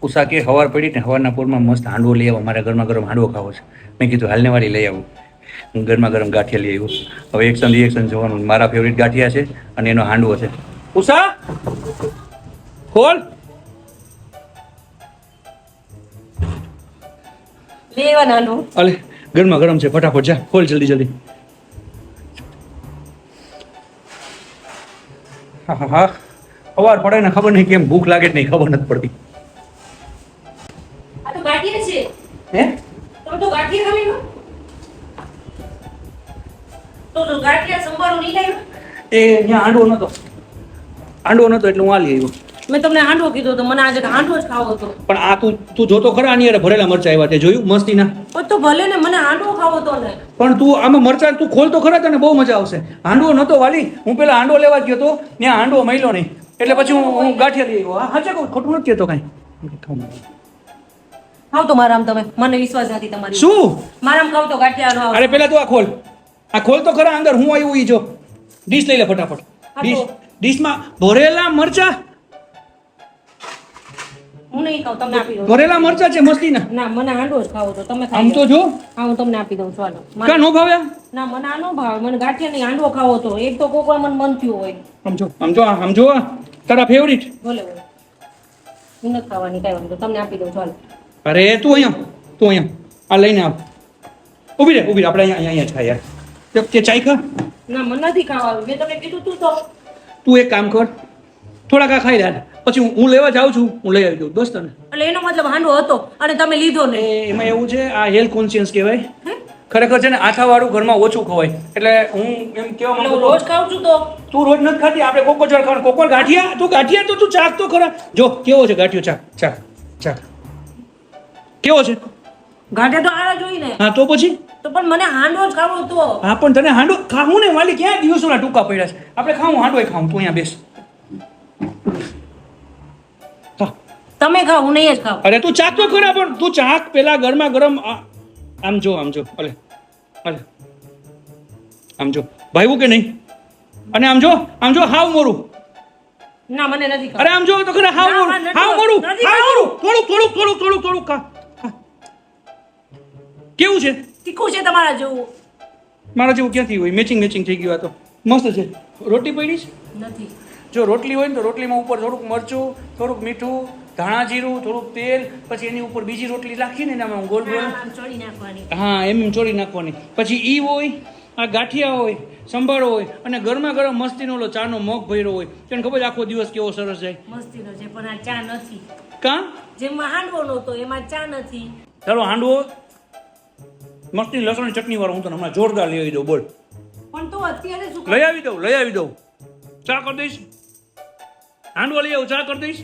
ઉષા કે હવાર પડી ને હવારના પોરમાં મસ્ત હાંડવો લઈ આવો, મારા ગરમા ગરમ હાંડવો ખાવો છે. મેં કીધું હાલને વાળી લઈ આવું. હું ગરમા ગરમ ગાંઠિયા લઈ આવ્યો. હવે એક્શન રિએક્શન જોવાનું. મારા ફેવરિટ ગાંઠિયા છે અને એનો હાંડવો છે. ઉષા ખોલ. લેવા નાનું અલે ગરમા ગરમ છે, ફટાફટ જા ખોલ જલ્દી જલ્દી. હા હા હા, સવાર પડે ને ખબર નહીં કેમ ભૂખ લાગે જ નહીં, ખબર નથી પડતી. આ તો ગાંઠિયા છે. હે તમે તો ગાંઠિયા ખાલી લો તો ગાંઠિયા સંભારો નહીં લાવ્યો. એ અહીંયા હાંડવો નતો એટલે હું આ લઈ આવ્યો. મેં તમને હાંડવો કીધો તો મને આજે હાંડવો જ ખાવો હતો. પણ આ તું જોતો ખરા આની યાર ભરેલા મરચા આવ્યા તે જોયું મસ્તીના. પણ તો ભલે ને મને હાંડવો ખાવો હતો ને. પણ તું આમાં મરચા તું ખોલ તો ખરા, તને બહુ મજા આવશે. હાંડવો નતો વાલી, હું પેલા હાંડવો લેવા ગયો તો ત્યાં હાંડવો મળ્યો નહીં એટલે પછી હું ગાંઠિયા લઈ આવ્યો. હા હાચે કહું, ખોટું નથી કહેતો કાંઈ. ખાવ તો મારામ તમે, મને વિશ્વાસ નથી તમારી. શું મારામ ખાવ તો ગાંઠિયા અરે પેલા તું આ ખોલ તો ખરા અંદર હું આવ્યું ઈ જો. ડીશ લઈ લે ફટાફટ. ડીશમાં ભરેલા મરચા. હું નહીં ખાવ, તમને આપી દઉં. ભરેલા મરચા છે મસ્તીના. ના મને હાંડવો જ ખાવો તો તમે ખાઈ આમ તો જો હા હું તમને આપી દઉં. ચાલો કા નો ભાવ્યા. ના મને આ નો ભાવે, મને ગાંઠિયા નહીં હાંડવો ખાવો તો. એક તો કોક વાર મને મન થયું હોય. સમજો તારા ફેવરિટ. ભલે ભલે હું નથી ખાવાની કઈ વાંધો, તમને આપી દઉં. ચાલો અરે તું અહીંયા આ લઈને આવ. ઊભી રે આપણે અહીંયા જ ખાઈએ યાર. તે ચાય ખા. ના મને નથી ખાવાનું, મેં તમને કીધું તું તો. તું એક કામ કર, થોડાક આ ખાઈ લે પછી હું લેવા જાઉં છું, હું લઈ આવી દઉં બસ તને. એટલે એનો મતલબ હાંડવો હતો અને તમે લીધો ને. એમાં એવું છે આ હેલ્થ કોન્શિયસ કહેવાય. ખરેખર છે ને આથાવાળું ઘરમાં ઓછું ખવાય એટલે હું એમ કહેવા માંગુ છું. રોજ ખાવ છું તો તું રોજ નથી ખાતી, આપણે કોકો જળ ખાવાનું. કોકો ગાંઠિયા તો તું ચાક તો ખરા. જો કેવો છે ગાંઠિયો, ચાક કેવો છે ગાંઠિયા તો આરા જોઈ ને. હા તો પછી તો પણ મને હાંડવો જ ખાવો હતો. હા પણ તને હાંડવો ખાવું ને વાલી, ક્યાં દિવસોના ટૂંકા પડ્યા છે. આપણે ખાવું હાંડવો ખાવું. તું અહીંયા બેસ. તમે ખાવ, હું નહીં જ ખાવ. અરે તું ચાક તો ખરા, પણ તું ચાક પેલા ગરમા ગરમ આમ જો અલે આમ જો ભાઈવું કે નહીં. અને આમ જો હાવ મોરું. ના મને નથી ખાવ. અરે આમ જો તો ખરા હાવ મોરું. થોડુંક ખા. કેવું છે? તીખું છે તમારા જેવું. મારા જેવું ક્યાંથી હોય? મેચિંગ થઈ ગયું. આ તો મસ્ત છે. રોટી પડી છે નથી. જો રોટલી હોય ને તો રોટલીમાં ઉપર થોડુંક મરચું, થોડુંક મીઠું, ધાણા જીરું, થોડુંક તેલ, પછી એની ઉપર બીજી રોટલી રાખીને એનામાં ગોલ ચોળી નાખવાની. હા એમ ચોળી નાખવાની. પછી ઈ હોય, આ ગાંઠિયા હોય, સંભાળો હોય અને ગરમા ગરમ મસ્તીનો ઓલો ચાનો મગ ભર્યો હોય. તને ખબર આખો દિવસ કેવો સરસ જાય. મસ્તીનો છે પણ આ ચા નથી. કા જેમાં હાંડવો નહોતો એમાં ચા નથી. ચાલો હાંડવો મસ્તી લસણ ચટણી વાળો હું તને હમણાં જોરદાર લઈ આવી દઉં. બોલ. પણ તો અત્યારે શું લઈ આવી દઉં. ચા કરી દઈશ. હાંડવો લઈ આવું, ચા કરી દઈશ.